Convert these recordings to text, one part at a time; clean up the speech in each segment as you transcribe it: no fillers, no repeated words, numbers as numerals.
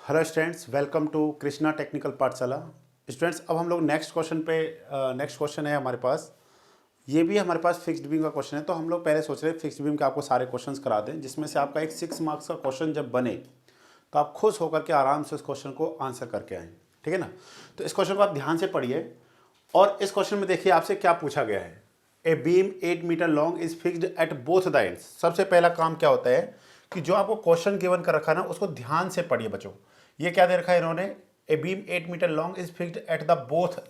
Hello students, welcome to Krishna technical Pathshala. Students, अब हम लोग नेक्स्ट क्वेश्चन है हमारे पास। ये भी हमारे पास फिक्स्ड बीम का क्वेश्चन है। तो हम लोग पहले सोच रहे हैं फिक्स्ड बीम के आपको सारे क्वेश्चंस करा दें, जिसमें से आपका एक 6 मार्क्स का क्वेश्चन जब बने तो आप खुश होकर के आराम से उस क्वेश्चन को आंसर करके आएँ। ठीक है ना। तो इस क्वेश्चन को आप ध्यान से पढ़िए और इस क्वेश्चन में देखिए आपसे क्या पूछा गया है। A beam 8 metre long is fixed at both the ends. सबसे पहला काम क्या होता है कि जो आपको क्वेश्चन गिवन कर रखा है ना, उसको ध्यान से पढ़िए बच्चों। ये क्या दे रखा है इन्होंने, a beam 8 metre long is fixed at the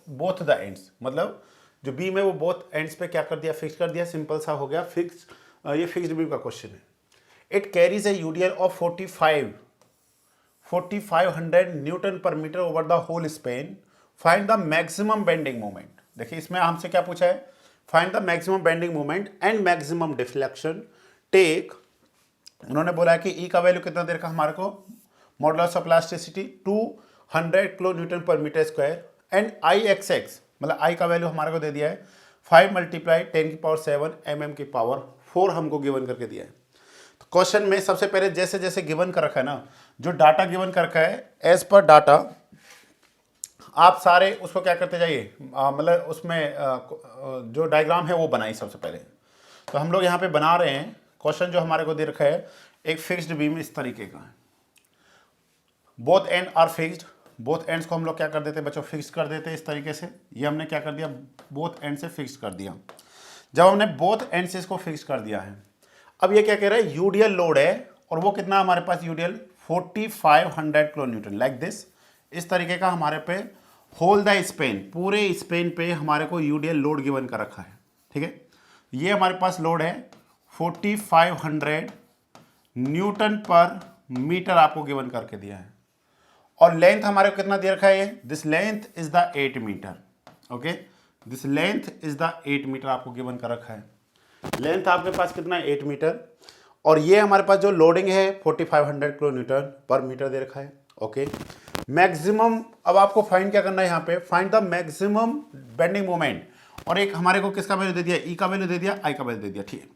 both the ends. मतलब जो बीम है वो बोथ एंड्स पे क्या कर दिया, फिक्स कर दिया। सिंपल सा हो गया फिक्स। ये फिक्स्ड बीम का क्वेश्चन है। It carries a UDL of 4500 newton per metre over the whole span. Find the maximum bending moment. देखिए इसमें हमसे क्या पूछा है, find the maximum bending moment and maximum deflection take. उन्होंने बोला है कि ई का वैल्यू कितना दे रखा हमारे को, modulus of plasticity 200 kilo newton per metre square and I X X, मतलब आई का वैल्यू हमारे को दे दिया है 5 मल्टीप्लाई 10⁻7 mm की पावर 4 हमको गिवन करके दिया है। तो क्वेश्चन में सबसे पहले जैसे जैसे गिवन कर रखा है ना, जो डाटा गिवन कर रखा है एज पर डाटा आप सारे उसको क्या करते जाइए, मतलब उसमें जो डायग्राम है वो बनाई सबसे पहले। तो हम लोग यहाँ पे बना रहे हैं। क्वेश्चन जो हमारे को दे रखा है, एक फिक्स्ड बीम इस तरीके का है, both end are fixed. Both ends को हम लोग क्या कर देते हैं बच्चों, फिक्स कर देते हैं इस तरीके से। ये हमने क्या कर दिया, बोथ एंड से फिक्स कर दिया। जब हमने बोथ एंड से इसको फिक्स कर दिया है, अब ये क्या कह रहा है, यूडीएल लोड है और वो कितना हमारे पास UDL 4500 kilo newton, like this. इस तरीके का हमारे पे होल द स्पेन, पूरे स्पेन पे हमारे को यूडीएल लोड गिवन कर रखा है। ठीक है, ये हमारे पास लोड है 4500 न्यूटन पर मीटर आपको गिवन करके दिया है। और लेंथ हमारे को कितना दे रखा है, this length is the 8 metre. Okay, this length is the 8 metre आपको गिवन कर रखा है। लेंथ आपके पास कितना है, 8 मीटर। और ये हमारे पास जो लोडिंग है 4500 किलो न्यूटन पर मीटर दे रखा है। ओके, मैक्सिमम अब आपको फाइंड क्या करना है, यहाँ पे find the maximum bending moment. और एक हमारे को किसका वैल्यू दे दिया, ई का वैल्यू दे दिया, आई का वैल्यू दे दिया। ठीक है,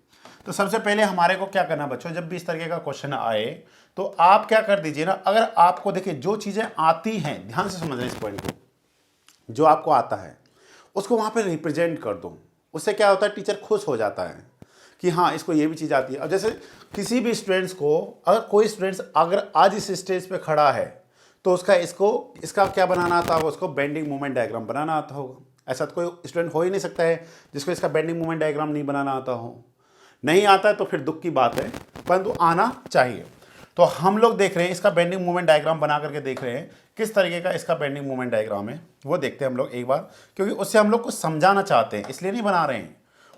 तो सबसे पहले हमारे को क्या करना बच्चों, जब भी इस तरीके का क्वेश्चन आए तो आप क्या कर दीजिए ना, अगर आपको देखिए जो चीजें आती हैं, ध्यान से समझ इस पॉइंट को, जो आपको आता है उसको वहां पे रिप्रेजेंट कर दो। उससे क्या होता है, टीचर खुश हो जाता है कि हाँ इसको ये भी चीज आती है। अब जैसे किसी भी स्टूडेंट्स को, अगर कोई स्टूडेंट्स अगर आज इस स्टेज पे खड़ा है तो इसका क्या बनाना आता होगा, उसको बेंडिंग मोमेंट डायग्राम बनाना आता होगा। ऐसा तो कोई स्टूडेंट हो ही नहीं सकता है जिसको इसका बेंडिंग मोमेंट डायग्राम नहीं बनाना आता हो। नहीं आता है तो फिर दुख की बात है, परंतु आना चाहिए। तो हम लोग देख रहे हैं इसका बेंडिंग मोमेंट डायग्राम बना करके देख रहे हैं किस तरीके का इसका बेंडिंग मोमेंट डायग्राम है, वो देखते हैं हम लोग एक बार, क्योंकि उससे हम लोग कुछ समझाना चाहते हैं, इसलिए नहीं बना रहे हैं।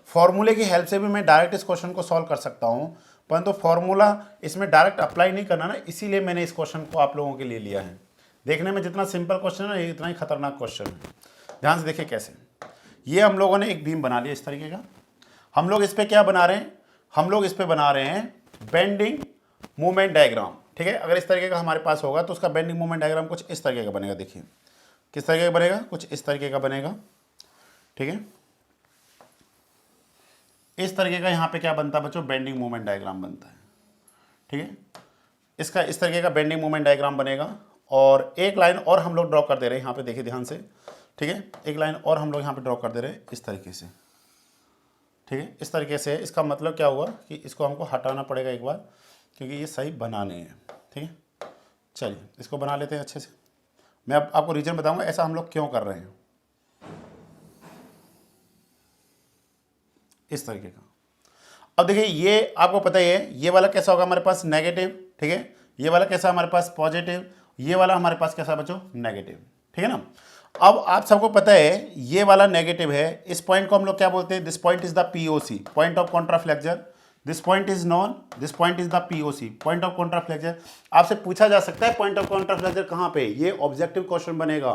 फॉर्मूले की हेल्प से भी मैं डायरेक्ट इस क्वेश्चन को सॉल्व कर सकता हूँ, परंतु फॉर्मूला इसमें डायरेक्ट अप्लाई नहीं करना ना, इसीलिए मैंने इस क्वेश्चन को आप लोगों के लिए लिया है। देखने में जितना सिंपल क्वेश्चन है इतना ही खतरनाक क्वेश्चन है। ध्यान से देखिए कैसे। ये हम लोगों ने एक बीम बना लिया इस तरीके का। हम लोग इस पे क्या बना रहे हैं, हम लोग इस पे बना रहे हैं बेंडिंग मूवमेंट डायग्राम। ठीक है, अगर इस तरीके का हमारे पास होगा तो उसका बेंडिंग मूवमेंट डायग्राम कुछ इस तरीके का बनेगा। देखिए किस तरीके का बनेगा, कुछ इस तरीके का बनेगा। ठीक है, इस तरीके का यहाँ पे क्या बनता है बच्चों, बेंडिंग मूवमेंट डायग्राम बनता है। ठीक है, इसका इस तरीके का बेंडिंग मूवमेंट डायग्राम बनेगा। और एक लाइन और हम लोग ड्रॉ कर दे रहे हैं यहाँ पे, देखिए ध्यान से। ठीक है, एक लाइन और हम लोग यहाँ पे ड्रॉ कर दे रहे हैं इस तरीके से। ठीक है, इस तरीके से। इसका मतलब क्या हुआ कि इसको हमको हटाना पड़ेगा एक बार, क्योंकि ये सही बना नहीं है। ठीक है, चलिए इसको बना लेते हैं अच्छे से। मैं अब आपको रीजन बताऊंगा ऐसा हम लोग क्यों कर रहे हैं। इस तरीके का। अब देखिए ये आपको पता ही है, ये वाला कैसा होगा हमारे पास, नेगेटिव। ठीक है, ये वाला कैसा हमारे पास, पॉजिटिव। ये वाला हमारे पास कैसा बच्चों, नेगेटिव। ठीक है ना। अब आप सबको पता है ये वाला नेगेटिव है, इस पॉइंट को हम लोग क्या बोलते हैं, this point is the POC, point of contraflexure. This point is non, this point is the POC, point of contraflexure. आपसे पूछा जा सकता है पॉइंट ऑफ कॉन्ट्राफ्लेक्चर कहाँ पे, ये ऑब्जेक्टिव क्वेश्चन बनेगा।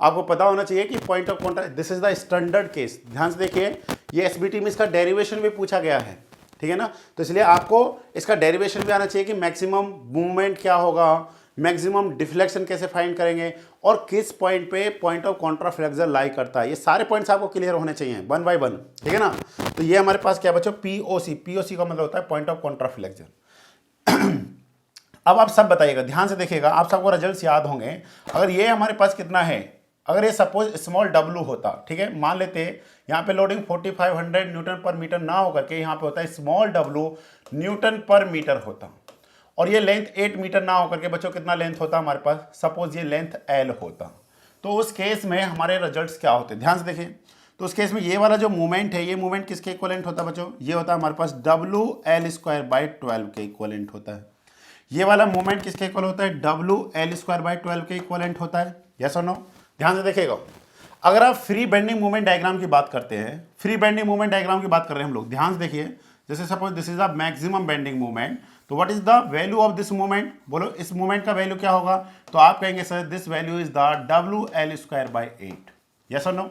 आपको पता होना चाहिए कि point of Contra, this is the standard case. ध्यान से देखिए, ये एसबीटी में इसका डेरिवेशन भी पूछा गया है। ठीक है ना, तो इसलिए आपको इसका डेरिवेशन भी आना चाहिए कि मैक्सिमम मूवमेंट क्या होगा, मैक्सिमम डिफ्लेक्शन कैसे फाइंड करेंगे, और किस पॉइंट पे पॉइंट ऑफ कॉन्ट्राफ्लेक्चर लाई करता है। ये सारे पॉइंट्स आपको क्लियर होने चाहिए वन बाय वन। ठीक है ना, तो ये हमारे पास क्या बच्चों, पीओसी। पीओसी का मतलब होता है पॉइंट ऑफ कॉन्ट्राफ्लेक्चर। अब आप सब बताइएगा, ध्यान से देखिएगा, आप सबको रिजल्ट्स याद होंगे। अगर ये हमारे पास कितना है, अगर ये सपोज स्मॉल w होता, ठीक है, मान लेते यहाँ पे लोडिंग 4500 न्यूटन पर मीटर ना होकर के यहाँ पे होता है small w Newton per metre होता, और ये लेंथ 8 मीटर ना होकर के बच्चों कितना लेंथ होता हमारे पास, सपोज ये लेंथ l होता, तो उस केस में हमारे रिजल्ट्स क्या होते, ध्यान से देखिए। तो उस केस में ये वाला जो मूवमेंट है, ये मूवमेंट किसके इक्विवेलेंट होता है बच्चों, ये होता है हमारे पास WL²/12 के इक्विवेलेंट होता है। ये वाला मूवमेंट किसके इक्वल होता है, WL²/12 के इक्विवेलेंट होता है, यस और नो। ध्यान से देखिएगा, अगर आप फ्री बेंडिंग मूवमेंट डायग्राम की बात करते हैं, फ्री बेंडिंग मूवमेंट डायग्राम की बात कर रहे हैं हम लोग, ध्यान से देखिए, जैसे suppose this is the maximum bending movement, तो what is the value of this movement, बोलो इस मूवमेंट का वैल्यू क्या होगा, तो आप कहेंगे sir this value is the WL²/8, yes और नो,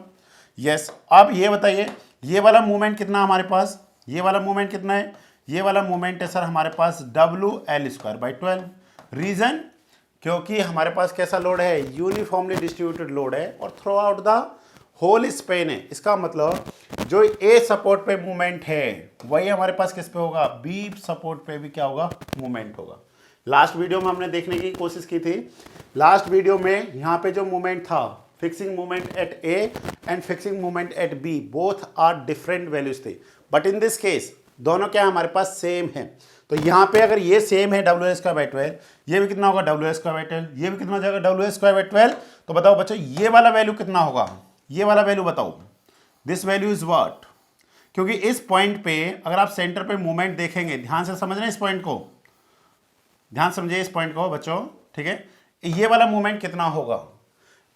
यस। अब ये बताइए, ये वाला मूवमेंट कितना हमारे पास, ये वाला मूवमेंट कितना है, ये वाला मूवमेंट है सर हमारे पास WL²/12, रीजन क्योंकि हमारे पास कैसा लोड है, यूनिफॉर्मली डिस्ट्रीब्यूटेड लोड है और throughout the whole span है। इसका मतलब जो ए सपोर्ट पे मूवमेंट है वही हमारे पास किस पे होगा, बी सपोर्ट पे भी क्या होगा, मूवमेंट होगा। लास्ट वीडियो में हमने देखने की कोशिश की थी, लास्ट वीडियो में यहाँ पे जो मूवमेंट था, fixing movement at a end fixing movement at b, both are different values थे, बट इन दिस केस दोनों क्या हमारे पास सेम है। तो यहाँ पे अगर ये सेम है WL²/12, ये भी कितना होगा WL²/12, ये भी कितना हो जाएगा WL²/12, तो बताओ बच्चों ये वाला वैल्यू कितना होगा, ये वाला वैल्यू बताओ, दिस वैल्यू इज व्हाट, क्योंकि इस पॉइंट पे अगर आप सेंटर पे मूवमेंट देखेंगे, ध्यान से समझना इस पॉइंट को, ध्यान समझिए इस पॉइंट को बच्चों, ठीक है, ये वाला मूवमेंट कितना होगा।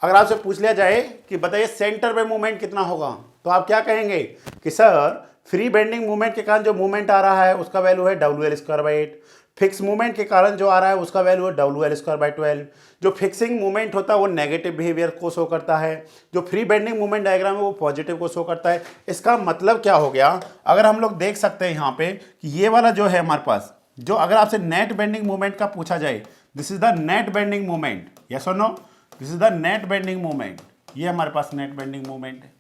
अगर आपसे पूछ लिया जाए कि बताइए सेंटर पे मूवमेंट कितना होगा, तो आप क्या कहेंगे कि सर फ्री बेंडिंग मूवमेंट के कारण जो मूवमेंट आ रहा है उसका वैल्यू है WL²/8, फिक्स मूवमेंट के कारण जो आ रहा है उसका वैल्यू है WL²/12। जो फिक्सिंग मूवमेंट होता है वो नेगेटिव बिहेवियर को शो करता है, जो फ्री बेंडिंग मूवमेंट डायग्राम है वो पॉजिटिव को शो करता है। इसका मतलब क्या हो गया, अगर हम लोग देख सकते हैं यहाँ पे कि ये वाला जो है हमारे पास, जो अगर आपसे नेट बेंडिंग मूवमेंट का पूछा जाए, this is the net bending movement, yes और no, this is the net bending movement, ये हमारे पास नेट बेंडिंग मूवमेंट है।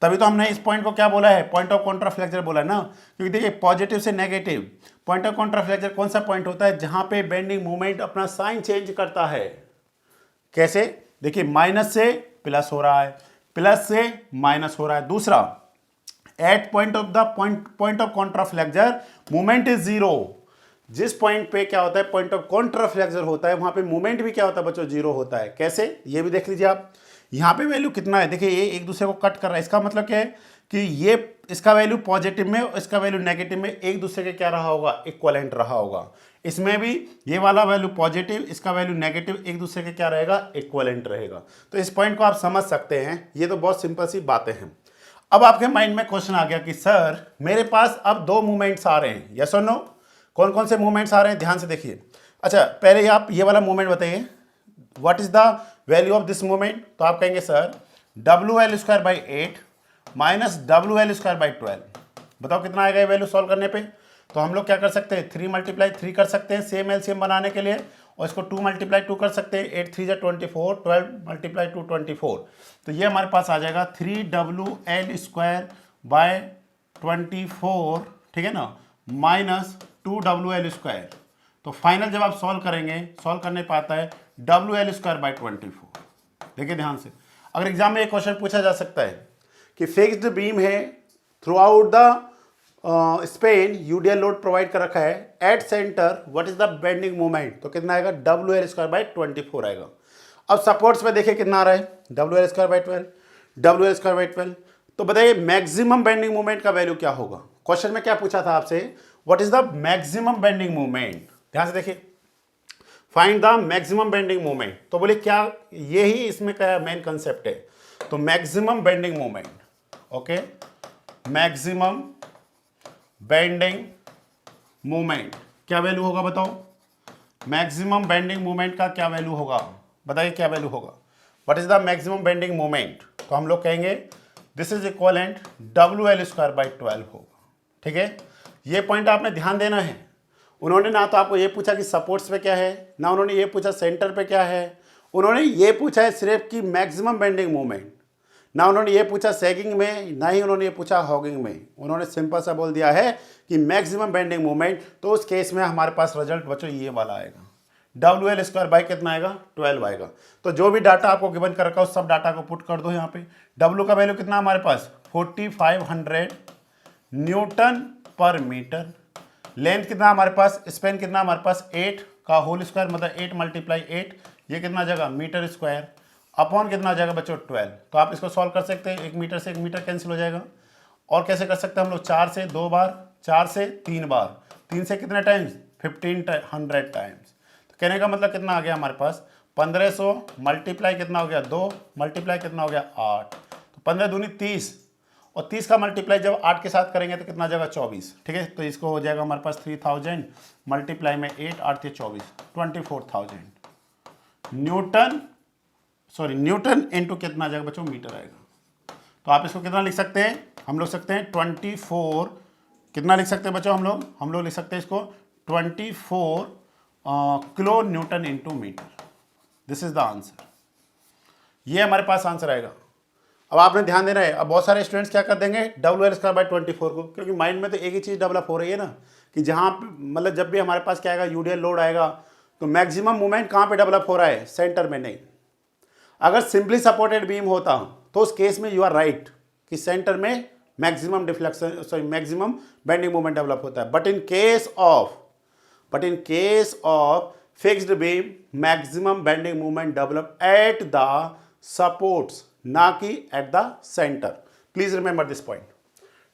तभी तो हमने इस पॉइंट को क्या बोला है, पॉइंट ऑफ कॉन्ट्राफ्लेक्चर बोला है ना, क्योंकि देखिए पॉजिटिव से नेगेटिव, पॉइंट ऑफ कॉन्ट्राफ्लेक्चर कौन सा पॉइंट होता है जहां पे बेंडिंग मूवमेंट अपना साइन चेंज करता है। कैसे, देखिए माइनस से प्लस हो रहा है, प्लस से माइनस हो रहा है। दूसरा, at point of the point of contraflexure movement is zero, जिस पॉइंट पे क्या होता है पॉइंट ऑफ कॉन्ट्राफ्लेक्चर होता है वहां पे मूवमेंट भी क्या होता है बच्चों, जीरो होता है। कैसे, ये भी देख लीजिए आप, यहाँ पे वैल्यू कितना है, देखिए ये एक दूसरे को कट कर रहा है, इसका मतलब क्या है कि ये इसका वैल्यू पॉजिटिव में और इसका वैल्यू नेगेटिव में एक दूसरे के क्या रहा होगा, इक्वलेंट रहा होगा। इसमें भी ये वाला वैल्यू पॉजिटिव, इसका वैल्यू नेगेटिव, एक दूसरे के क्या रहेगा, इक्वलेंट रहेगा। तो इस पॉइंट को आप समझ सकते हैं, ये तो बहुत सिंपल सी बातें हैं। अब आपके माइंड में क्वेश्चन आ गया कि सर मेरे पास अब दो मूवमेंट्स आ रहे हैं, यस और नो, कौन कौन से मूवमेंट्स आ रहे हैं, ध्यान से देखिए। अच्छा पहले आप ये वाला मूवमेंट बताइए, what is the value of this movement, तो आप कहेंगे सर WL²/8 माइनस WL²/12, बताओ कितना आएगा ये वैल्यू सॉल्व करने पे। तो हम लोग क्या कर सकते हैं, 3 × 3 कर सकते हैं सेम एलसीएम बनाने के लिए, और इसको 2 × 2 कर सकते हैं, 8 3 24, 12 × 2 24, तो ये हमारे पास आ जाएगा 3WL²/24, ठीक है ना, माइनस 2WL²। तो फाइनल जब आप सॉल्व करेंगे, सॉल्व करने पे आता है WL²/24। देखिए ध्यान से, अगर एग्जाम में एक क्वेश्चन पूछा जा सकता है कि फिक्स्ड बीम है, through out the Spain UDL load provide कर रखा है, at centre what is the bending moment, तो कितना आएगा WL²/24 आएगा। अब सपोर्ट्स पे देखिए कितना आ रहा है, WL²/12, तो बताइए मैक्सिमम बेंडिंग मोमेंट का वैल्यू क्या होगा। क्वेश्चन में क्या पूछा था आपसे, what is the maximum bending moment, ध्यान से देखिए, find the maximum bending moment, तो बोले क्या, यही इसमें क्या मेन कंसेप्ट है। तो maximum bending moment, okay, maximum bending moment क्या वैल्यू होगा बताओ, मैक्सिमम बेंडिंग मोमेंट का क्या वैल्यू होगा, बताइए क्या वैल्यू होगा, what is the maximum bending moment, तो हम लोग कहेंगे दिस इज इक्वलेंट WL²/12 होगा। ठीक है, ये पॉइंट आपने ध्यान देना है। उन्होंने ना तो आपको ये पूछा कि सपोर्ट्स पे क्या है, ना उन्होंने ये पूछा सेंटर पे क्या है, उन्होंने ये पूछा है सिर्फ कि मैक्सिमम बेंडिंग मोमेंट, ना उन्होंने ये पूछा सैगिंग में, ना ही उन्होंने ये पूछा हॉगिंग में, उन्होंने सिंपल सा बोल दिया है कि मैक्सिमम बेंडिंग मोमेंट। तो उस केस में हमारे पास रिजल्ट बच्चों ये वाला आएगा। डब्ल्यू एल स्क्वायर बाई कितना आएगा 12 आएगा। तो जो भी डाटा आपको गिवन कर रखा है उस सब डाटा को पुट कर दो यहाँ पे। डब्ल्यू का वैल्यू कितना हमारे पास 4500 न्यूटन पर मीटर। लेंथ कितना हमारे पास, स्पेन कितना हमारे पास 8 का होल स्क्वायर मतलब 8 मल्टीप्लाई 8, ये कितना आ जाएगा मीटर स्क्वायर, अपॉन कितना आ जाएगा बच्चों 12। तो आप इसको सॉल्व कर सकते हैं, 1 मीटर से 1 मीटर कैंसिल हो जाएगा। और कैसे कर सकते हैं हम लोग, 4 से 2 बार, 4 से 3 बार, 3 से कितने टाइम्स 1500 टाइम्स। तो कहने का मतलब कितना आ गया हमारे पास 1500 मल्टीप्लाई कितना हो गया 2 मल्टीप्लाई कितना हो गया 8, तो 15 दूनी 30, और 30 का मल्टीप्लाई जब 8 के साथ करेंगे तो कितना आ जाएगा 24। ठीक है, तो इसको हो जाएगा हमारे पास 3000 मल्टीप्लाई में 8 8 से 24 24,000 न्यूटन, सॉरी न्यूटन इंटू कितना आ जाएगा बच्चों मीटर आएगा। तो आप इसको कितना लिख सकते हैं, हम लोग सकते हैं 24, कितना लिख सकते हैं बच्चों हम लोग लिख सकते हैं इसको 24 kilo newton into metre. This is the answer, ये हमारे पास आंसर आएगा। अब आपने ध्यान देना है, अब बहुत सारे स्टूडेंट्स क्या कर देंगे डब्ल्यू एल स्क्वायर बाई 24 को, क्योंकि माइंड में तो एक ही चीज़ डेवलप हो रही है ना कि जहाँ मतलब जब भी हमारे पास क्या आएगा यूडीएल लोड आएगा तो मैक्सिमम मूवमेंट कहाँ पे डेवलप हो रहा है, सेंटर में नहीं। अगर सिंपली सपोर्टेड बीम होता तो उस केस में यू आर राइट कि सेंटर में maximum deflection sorry maximum bending movement develop होता है। But in case of fixed beam maximum bending movement develop at the supports, ना कि at the centre. Please remember this point.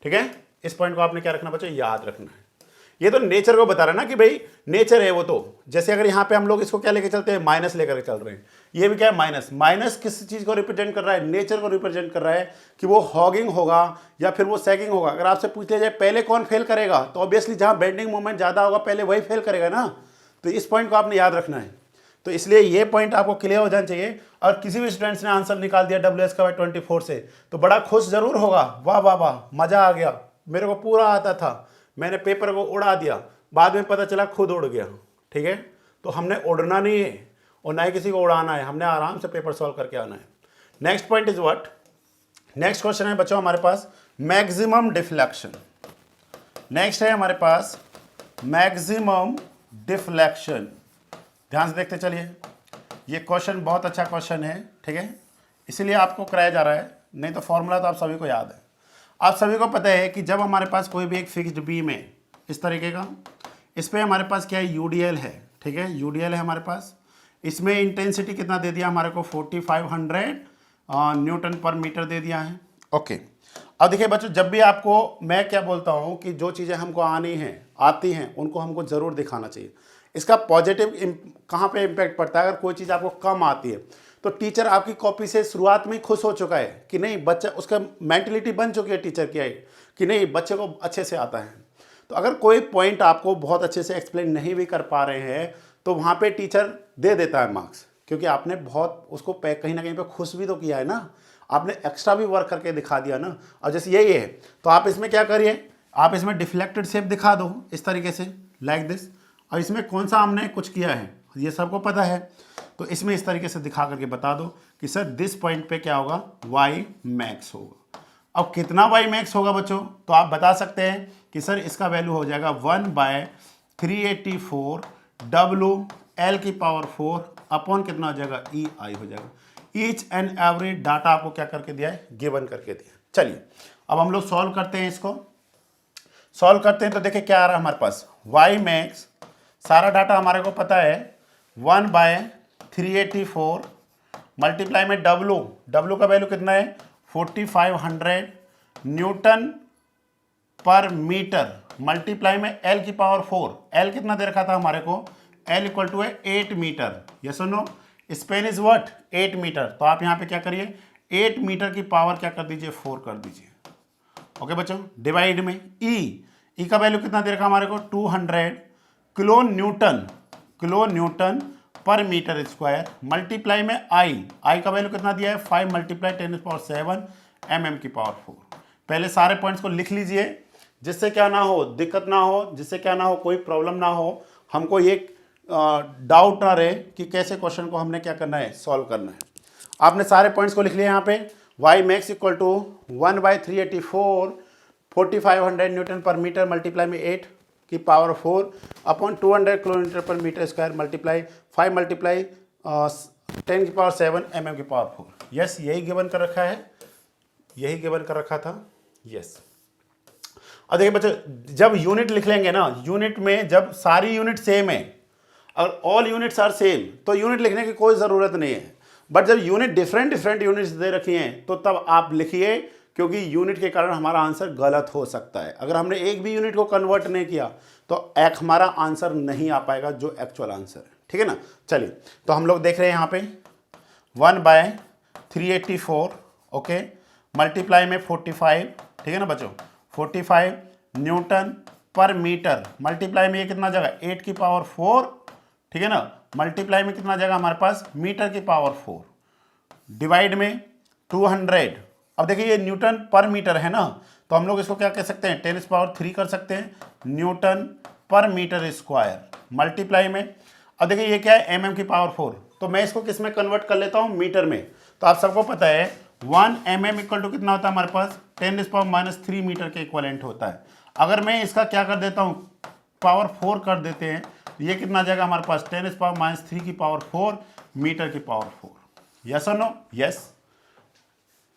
ठीक है, इस point को आपने क्या रखना बच्चों, याद रखना है। ये तो नेचर को बता रहा है ना कि भाई नेचर है वो, तो जैसे अगर यहाँ पे हम लोग इसको क्या लेके चलते हैं, माइनस लेकर चल रहे हैं, ये भी क्या है माइनस। माइनस किस चीज को रिप्रेजेंट कर रहा है, नेचर को रिप्रेजेंट कर रहा है कि वो हॉगिंग होगा या फिर वो सैगिंग होगा। अगर आपसे पूछ लिया जाए पहले कौन फेल करेगा, तो ऑब्वियसली जहाँ बेंडिंग मूवमेंट ज्यादा होगा पहले वही फेल करेगा ना। तो इस पॉइंट को आपने याद रखना है। तो इसलिए ये पॉइंट आपको क्लियर हो जाना चाहिए। और किसी भी स्टूडेंट्स ने आंसर निकाल दिया डब्ल्यू एस का 24 से तो बड़ा खुश जरूर होगा, वाह वाह वाह मजा आ गया, मेरे को पूरा आता था, मैंने पेपर को उड़ा दिया, बाद में पता चला खुद उड़ गया। ठीक है, तो हमने उड़ना नहीं है और ना ही किसी को उड़ाना है, हमने आराम से पेपर सॉल्व करके आना है। Next point is what, next question है बच्चों हमारे पास मैक्सिमम डिफ्लेक्शन। नेक्स्ट है हमारे पास मैक्सिमम डिफ्लेक्शन। ध्यान से देखते चलिए, ये क्वेश्चन बहुत अच्छा क्वेश्चन है। ठीक है, इसीलिए आपको कराया जा रहा है, नहीं तो फॉर्मूला तो आप सभी को याद है। आप सभी को पता है कि जब हमारे पास कोई भी एक फिक्स्ड बीम है इस तरीके का, इस पर हमारे पास क्या है यूडीएल है। ठीक है, यूडीएल है हमारे पास, इसमें इंटेंसिटी कितना दे दिया हमारे को 4500 न्यूटन पर मीटर दे दिया है। ओके, अब देखिए बच्चों, जब भी आपको मैं क्या बोलता हूँ कि जो चीज़ें हमको आती हैं उनको हमको ज़रूर दिखाना चाहिए। इसका पॉजिटिव कहाँ पे इम्पैक्ट पड़ता है, अगर कोई चीज़ आपको कम आती है तो टीचर आपकी कॉपी से शुरुआत में खुश हो चुका है कि नहीं बच्चा, उसका मेंटलिटी बन चुकी है टीचर की कि नहीं बच्चे को अच्छे से आता है। तो अगर कोई पॉइंट आपको बहुत अच्छे से एक्सप्लेन नहीं भी कर पा रहे हैं तो वहाँ पे टीचर दे देता है मार्क्स, क्योंकि आपने बहुत उसको कहीं ना कहीं पे खुश भी तो किया है ना, आपने एक्स्ट्रा भी वर्क करके दिखा दिया ना। और जैसे यही है तो आप इसमें क्या करिए, आप इसमें डिफ्लेक्टेड शेप दिखा दो इस तरीके से लाइक दिस, और इसमें कौन सा हमने कुछ किया है ये सबको पता है, तो इसमें इस तरीके से दिखा करके बता दो कि सर दिस पॉइंट पे क्या होगा, वाई मैक्स होगा। अब कितना वाई मैक्स होगा बच्चों, तो आप बता सकते हैं कि सर इसका वैल्यू हो जाएगा 1/384 WL⁴ अपॉन कितना हो जाएगा EI हो जाएगा। ईच एंड एवरी डाटा आपको क्या करके दिया है, गिवन करके दिया। चलिए अब हम लोग सॉल्व करते हैं, इसको सॉल्व करते हैं तो देखिए क्या आ रहा है हमारे पास, वाई मैक्स सारा डाटा हमारे को पता है 1/384 मल्टीप्लाई में W का वैल्यू कितना है 4500 न्यूटन पर मीटर मल्टीप्लाई में L⁴, L कितना दे रखा था हमारे को, L = 8 मीटर। यस और no, span is what 8 metre. तो आप यहाँ पे क्या करिए 8 मीटर की पावर क्या कर दीजिए 4 कर दीजिए। ओके बच्चों, डिवाइड में E का वैल्यू कितना दे रखा हमारे को 200 kilo newton per metre square multiply में I का वैल्यू कितना दिया है 5 × 10⁷ mm⁴। पहले सारे पॉइंट्स को लिख लीजिए जिससे क्या ना हो, दिक्कत ना हो, जिससे क्या ना हो, कोई प्रॉब्लम ना हो, हमको ये डाउट ना रहे कि कैसे क्वेश्चन को हमने क्या करना है, सॉल्व करना है। आपने सारे पॉइंट्स को लिख लिया यहाँ पे, Y max = 1/384 4500 newton per metre multiply में 8 की पावर 4 अपॉन 200 किलोमीटर पर मीटर स्क्वायर मल्टीप्लाई 5 मल्टीप्लाई 10 की पावर 7 mm की पावर 4। यस, यही गिवन कर रखा है, यही गिवन कर रखा था। यस, अब देखिए बच्चों, जब यूनिट लिख लेंगे ना, यूनिट में जब सारी यूनिट सेम है, अगर ऑल यूनिट्स आर सेम तो यूनिट लिखने की कोई ज़रूरत नहीं है। बट जब यूनिट डिफरेंट यूनिट्स दे रखी हैं तो तब आप लिखिए, क्योंकि यूनिट के कारण हमारा आंसर गलत हो सकता है। अगर हमने एक भी यूनिट को कन्वर्ट नहीं किया तो एक हमारा आंसर नहीं आ पाएगा जो एक्चुअल आंसर है। ठीक है ना। चलिए, तो हम लोग देख रहे हैं यहाँ पे 1/384, ओके, मल्टीप्लाई में 45, ठीक है ना बच्चों, 45 न्यूटन पर मीटर, मल्टीप्लाई में ये कितना जगह 8 की पावर 4, ठीक है ना, मल्टीप्लाई में कितना जगह हमारे पास मीटर की पावर 4, डिवाइड में 200। अब देखिए ये न्यूटन पर मीटर है ना, तो हम लोग इसको क्या कह सकते हैं, 10⁻³ कर सकते हैं, Newton per metre square, multiply में, अब देखिए ये क्या है, mm की पावर 4, तो मैं इसको किस में कन्वर्ट कर लेता हूँ, मीटर में। तो आप सबको पता है 1 mm इक्वल टू कितना होता है हमारे पास, 10⁻³ मीटर के इक्वलेंट होता है। अगर मैं इसका क्या कर देता हूँ, पावर 4 कर देते हैं, ये कितना जाएगा हमारे पास, 10⁻³ की पावर 4 मीटर की पावर 4। यस और नो? यस,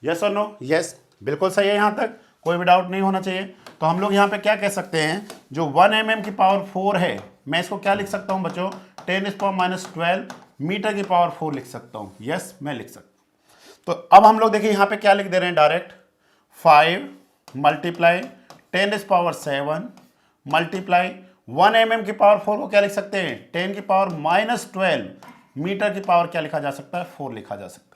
यस और नो? यस, बिल्कुल सही है, यहाँ तक कोई भी डाउट नहीं होना चाहिए। तो हम लोग यहाँ पे क्या कह सकते हैं, जो 1 mm की पावर 4 है, मैं इसको क्या लिख सकता हूँ बच्चों, 10⁻12 मीटर की पावर 4 लिख सकता हूँ। यस, मैं लिख सकता हूँ। तो अब हम लोग देखिए यहाँ पे क्या लिख दे रहे हैं, डायरेक्ट 5 मल्टीप्लाई 10⁻7 मल्टीप्लाई 1 mm की पावर 4 को क्या लिख सकते हैं, 10⁻12 मीटर की पावर क्या लिखा जा सकता है, 4 लिखा जा सकता है।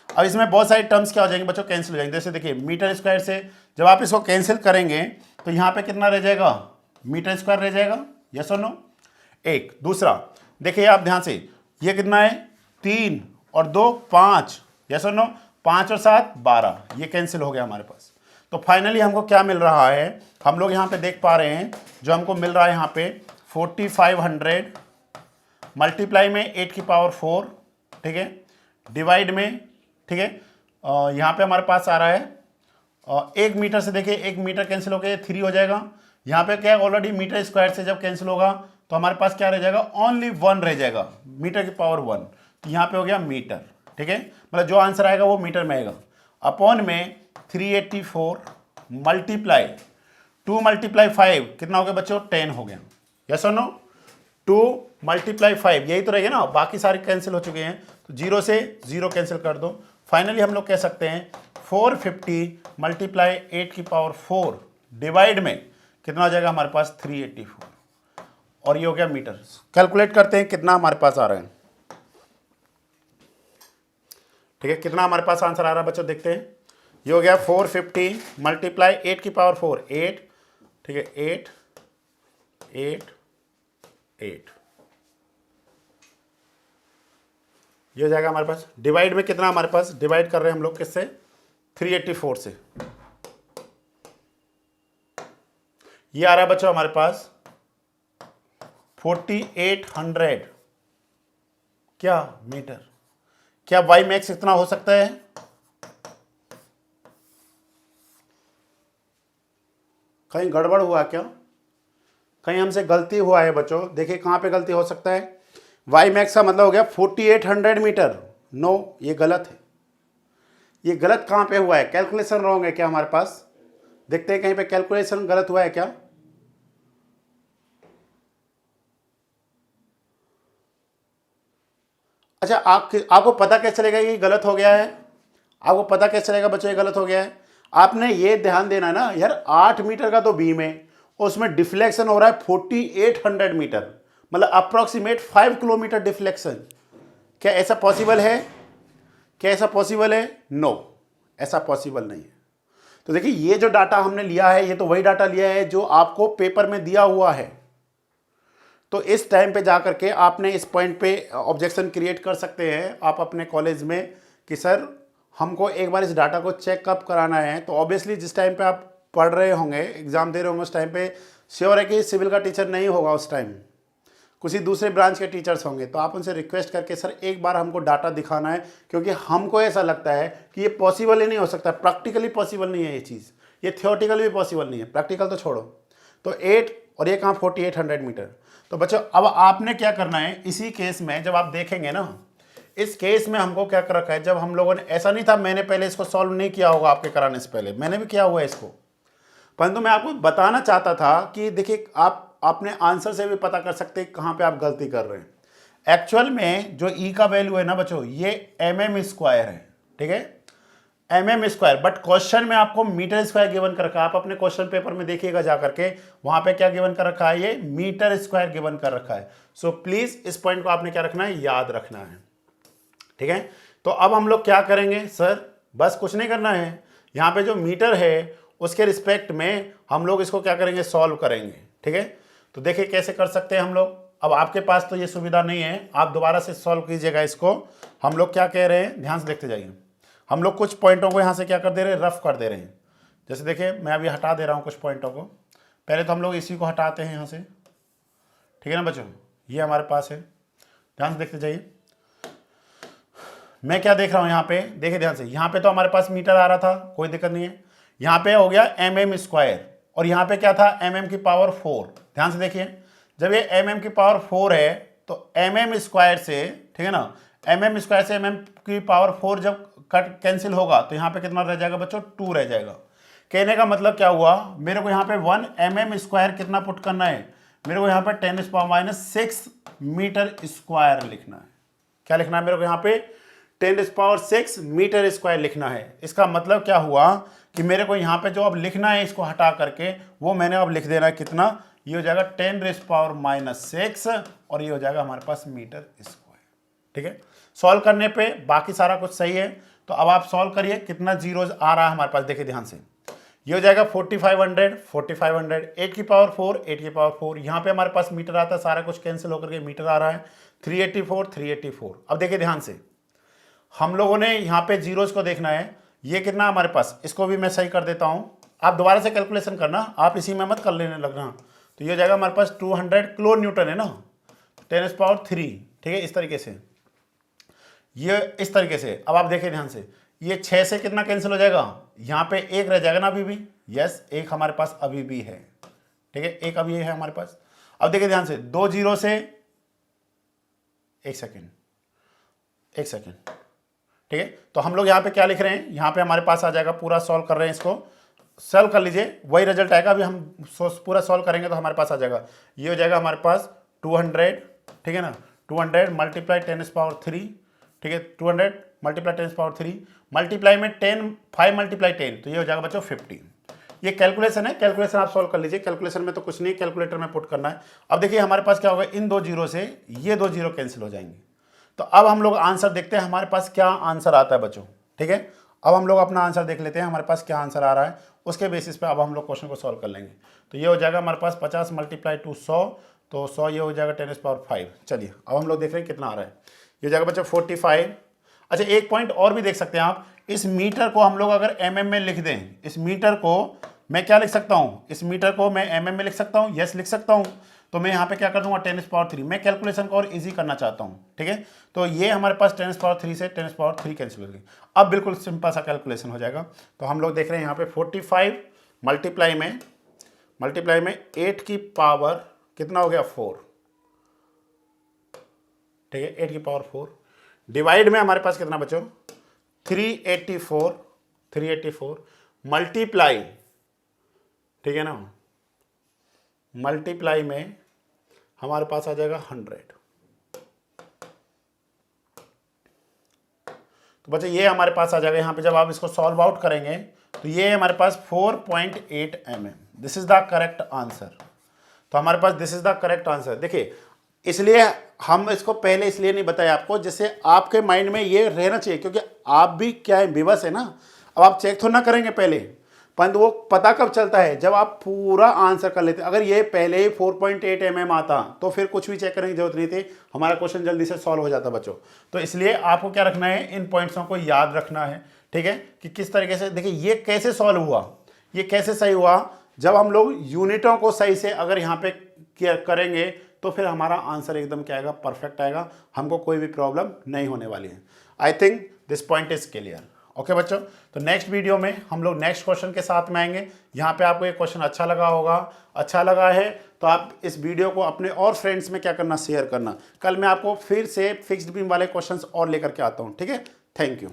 अब इसमें बहुत सारी टर्म्स क्या हो जाएंगे बच्चों, कैंसिल हो जाएंगे। जैसे देखिए मीटर स्क्वायर से जब आप इसको कैंसिल करेंगे तो यहाँ पे कितना रह जाएगा, मीटर स्क्वायर रह जाएगा। यस और नो? एक दूसरा देखिए आप ध्यान से, ये कितना है, 3 और 2 5, यस और नो, 5 और 7 12, ये कैंसिल हो गया हमारे पास। तो फाइनली हमको क्या मिल रहा है, हम लोग यहाँ पे देख पा रहे हैं, जो हमको मिल रहा है यहाँ पे 4500 मल्टीप्लाई में 8 की पावर 4, ठीक है, डिवाइड में, ठीक है, यहाँ पे हमारे पास आ रहा है 1 मीटर से, देखिए 1 मीटर कैंसिल हो गया, 3 हो जाएगा। यहाँ पे क्या है, ऑलरेडी मीटर स्क्वायर से जब कैंसिल होगा तो हमारे पास क्या रह जाएगा, ओनली 1 रह जाएगा, मीटर की पावर 1, तो यहाँ पे हो गया मीटर। ठीक है, मतलब जो आंसर आएगा वो मीटर में आएगा। अपॉन में 384 मल्टीप्लाई 2 मल्टीप्लाई 5 कितना हो गया बच्चों, 10 हो गया। यस और नो? 2 मल्टीप्लाई 5 यही तो रहेगा ना, बाकी सारे कैंसिल हो चुके हैं, तो 0 से 0 कैंसिल कर दो। फाइनली हम लोग कह सकते हैं 450 मल्टीप्लाई 8 की पावर 4 डिवाइड में कितना हो जाएगा हमारे पास, 384, और ये हो गया मीटर। कैलकुलेट करते हैं कितना हमारे पास आ रहा है। ठीक है, कितना हमारे पास आंसर आ रहा है बच्चों, देखते हैं। ये हो गया 450 मल्टीप्लाई 8 की पावर 4 8, ठीक है, 8 8 8, ये हो जाएगा हमारे पास। डिवाइड में कितना हमारे पास, डिवाइड कर रहे हैं हम लोग किससे, 384 से, ये आ रहा है बच्चों हमारे पास 4800 क्या मीटर। क्या वाई मैक्स इतना हो सकता है, कहीं गड़बड़ हुआ क्या, कहीं हमसे गलती हुआ है बच्चों। देखिए कहाँ पे गलती हो सकता है, वाई मैक्स का मतलब हो गया 4800 मीटर, नो ये गलत है। ये गलत कहाँ पे हुआ है, कैलकुलेशन रॉन्ग है क्या हमारे पास, देखते हैं कहीं पे कैलकुलेशन गलत हुआ है क्या। अच्छा, आपको पता कैसे चलेगा ये गलत हो गया है, आपको पता कैसे चलेगा बच्चों ये गलत हो गया है। आपने ये ध्यान देना ना यार, 8 मीटर का तो बीम है, उसमें डिफ्लेक्शन हो रहा है 4800 मीटर, मतलब अप्रोक्सीमेट 5 किलोमीटर डिफ्लेक्शन। क्या ऐसा पॉसिबल है, क्या ऐसा पॉसिबल है, नो ऐसा पॉसिबल नहीं है। तो देखिए ये जो डाटा हमने लिया है, ये तो वही डाटा लिया है जो आपको पेपर में दिया हुआ है। तो इस टाइम पे जाकर के आपने इस पॉइंट पे ऑब्जेक्शन क्रिएट कर सकते हैं आप अपने कॉलेज में कि सर हमको एक बार इस डाटा को चेकअप कराना है। तो ऑब्वियसली जिस टाइम पे आप पढ़ रहे होंगे, एग्ज़ाम दे रहे होंगे, उस टाइम पे श्योर है कि सिविल का टीचर नहीं होगा, उस टाइम किसी दूसरे ब्रांच के टीचर्स होंगे। तो आप उनसे रिक्वेस्ट करके सर एक बार हमको डाटा दिखाना है, क्योंकि हमको ऐसा लगता है कि ये पॉसिबल ही नहीं हो सकता, प्रैक्टिकली पॉसिबल नहीं है ये चीज़, ये थियोरटिकल भी पॉसिबल नहीं है, प्रैक्टिकल तो छोड़ो। तो 8 और ये कहाँ 4800 मीटर। तो बच्चों अब आपने क्या करना है, इसी केस में जब आप देखेंगे ना, इस केस में हमको क्या कर रखा है, जब हम लोगों ने, ऐसा नहीं था मैंने पहले इसको सॉल्व नहीं किया होगा आपके कराने से पहले, मैंने भी किया हुआ है इसको, परंतु मैं आपको बताना चाहता था कि देखिए आप अपने आंसर से भी पता कर सकते हैं कहाँ पे आप गलती कर रहे हैं। एक्चुअल में जो ई का वैल्यू है ना बच्चों, ये mm² है, ठीक है, mm², बट क्वेश्चन में आपको मीटर² गिवन कर रखा है। आप अपने क्वेश्चन पेपर में देखिएगा जा करके, वहां पे क्या गिवन कर रखा है, ये मीटर² गिवन कर रखा है। सो प्लीज इस पॉइंट को आपने क्या रखना है, याद रखना है, ठीक है। तो अब हम लोग क्या करेंगे सर, बस कुछ नहीं करना है, यहाँ पे जो मीटर है उसके रिस्पेक्ट में हम लोग इसको क्या करेंगे, सॉल्व करेंगे, ठीक है। तो देखिए कैसे कर सकते हैं हम लोग। अब आपके पास तो ये सुविधा नहीं है, आप दोबारा से सॉल्व कीजिएगा इसको। हम लोग क्या कह रहे हैं, ध्यान से देखते जाइए। हम लोग कुछ पॉइंटों को यहाँ से क्या कर दे रहे हैं, रफ कर दे रहे हैं। जैसे देखिए मैं अभी हटा दे रहा हूँ कुछ पॉइंटों को। पहले तो हम लोग इसी को हटाते हैं यहाँ से, ठीक है ना बच्चों, ये हमारे पास है। ध्यान से देखते जाइए, मैं क्या देख रहा हूँ यहाँ पे, देखिए ध्यान से, यहाँ पे तो हमारे पास मीटर आ रहा था, कोई दिक्कत नहीं है। यहाँ पे हो गया mm² और यहाँ पे क्या था, mm⁴। ध्यान से देखिए, जब ये mm⁴ है तो mm² से, ठीक है ना, mm² से mm⁴ जब कट कैंसिल होगा तो यहाँ पे कितना रह जाएगा बच्चों, 2 रह जाएगा। कहने का मतलब क्या हुआ, मेरे को यहाँ पे 1 mm² कितना पुट करना है, मेरे को यहाँ पे 10⁻⁶ मीटर² लिखना है। क्या लिखना है मेरे को यहाँ पे, 10⁶ मीटर² लिखना है। इसका मतलब क्या हुआ कि मेरे को यहाँ पे जो अब लिखना है इसको हटा करके, वो मैंने अब लिख देना है कितना, ये हो जाएगा 10⁻⁶ और ये हो जाएगा हमारे पास मीटर², ठीक है। सॉल्व करने पे बाकी सारा कुछ सही है। तो अब आप सॉल्व करिए, कितना जीरोज आ रहा है हमारे पास, देखिए ध्यान से, ये हो जाएगा 4500, 8⁴, 8⁴, यहाँ पे हमारे पास मीटर आता है, सारा कुछ कैंसिल होकर के मीटर आ रहा है, 384, 384। अब देखिए ध्यान से, हम लोगों ने यहाँ पे जीरोज को देखना है, ये कितना हमारे पास, इसको भी मैं सही कर देता हूँ, आप दोबारा से कैलकुलेशन करना, आप इसी में मत कर लेने लगना। तो ये हो जाएगा हमारे पास 200 किलो न्यूटन है ना, 10⁻3, ठीक है, इस तरीके से, ये इस तरीके से। अब आप देखिए ध्यान से, ये 6 से कितना कैंसिल हो जाएगा, यहाँ पे 1 रह जाएगा ना अभी भी, यस 1 हमारे पास अभी भी है, ठीक है, 1 अभी है हमारे पास। अब देखिए ध्यान से, 2 जीरो से, एक सेकेंड, ठीक है। तो हम लोग यहाँ पे क्या लिख रहे हैं, यहाँ पे हमारे पास आ जाएगा, पूरा सॉल्व कर रहे हैं, इसको सॉल्व कर लीजिए, वही रिजल्ट आएगा। अभी हम पूरा सॉल्व करेंगे तो हमारे पास आ जाएगा, ये हो जाएगा हमारे पास 200, ठीक है ना, 200 मल्टीप्लाई 10⁻3, ठीक है, 200 मल्टीप्लाई 10⁻3 मल्टीप्लाई में 10, 5 मल्टीप्लाई 10, तो ये हो जाएगा बच्चों 50। ये कैलकुलेशन है, कैलकुलेशन आप सॉल्व कर लीजिए, कैलकुलेशन में तो कुछ नहीं, कैलकुलेटर में पुट करना है। अब देखिए हमारे पास क्या होगा, इन 2 जीरो से ये 2 जीरो कैंसिल हो जाएंगे। तो अब हम लोग आंसर देखते हैं हमारे पास क्या आंसर आता है बच्चों, ठीक है। अब हम लोग अपना आंसर देख लेते हैं, हमारे पास क्या आंसर आ रहा है, उसके बेसिस पे अब हम लोग क्वेश्चन को सॉल्व कर लेंगे। तो ये हो जाएगा हमारे पास 50 मल्टीप्लाई 2 100, तो 100 ये हो जाएगा 10⁻5। चलिए अब हम लोग देख रहे हैं कितना आ रहा है, ये हो जाएगा बच्चों 45। अच्छा एक पॉइंट और भी देख सकते हैं आप, इस मीटर को हम लोग अगर mm में लिख दें, इस मीटर को मैं क्या लिख सकता हूँ, इस मीटर को मैं mm में लिख सकता हूँ, यस लिख सकता हूँ। तो मैं यहाँ पे क्या कर दूंगा 10⁻3, मैं कैलकुलेशन को और इजी करना चाहता हूँ, ठीक है। तो ये हमारे पास 10⁻3 से 10⁻3 कैंसिल हो गई, अब बिल्कुल सिंपल सा कैलकुलेशन हो जाएगा। तो हम लोग देख रहे हैं यहाँ पे 45 मल्टीप्लाई में 8 की पावर कितना हो गया 4, ठीक है, 8 की पावर 4 डिवाइड में हमारे पास कितना बच्चों 384 मल्टीप्लाई, ठीक है ना, मल्टीप्लाई में हमारे पास आ जाएगा 100। तो बच्चे ये हमारे पास आ जाएगा, यहाँ पे जब आप इसको सॉल्व आउट करेंगे तो ये हमारे पास 4.8 mm, this is the correct answer. तो हमारे पास this is the correct answer. देखिए इसलिए हम इसको पहले इसलिए नहीं बताया आपको, जिससे आपके माइंड में ये रहना चाहिए, क्योंकि आप भी क्या है विवश है ना। अब आप चेक तो ना करेंगे पहले, परंतु वो पता कब चलता है जब आप पूरा आंसर कर लेते हैं। अगर ये पहले ही 4.8 mm आता तो फिर कुछ भी चेक करने की जरूरत नहीं थी, हमारा क्वेश्चन जल्दी से सॉल्व हो जाता बच्चों। तो इसलिए आपको क्या रखना है, इन पॉइंट्सों को याद रखना है, ठीक है, कि किस तरीके से। देखिए ये कैसे सॉल्व हुआ, ये कैसे सही हुआ, जब हम लोग यूनिटों को सही से अगर यहाँ पे करेंगे तो फिर हमारा आंसर एकदम क्या आएगा, परफेक्ट आएगा, हमको कोई भी प्रॉब्लम नहीं होने वाली है। I think this point is clear. Okay बच्चों, तो नेक्स्ट वीडियो में हम लोग नेक्स्ट क्वेश्चन के साथ में आएंगे। यहाँ पे आपको ये क्वेश्चन अच्छा लगा होगा, अच्छा लगा है तो आप इस वीडियो को अपने और फ्रेंड्स में क्या करना, शेयर करना। कल मैं आपको फिर से फिक्स्ड बीम वाले क्वेश्चंस और लेकर के आता हूँ, ठीक है। Thank you.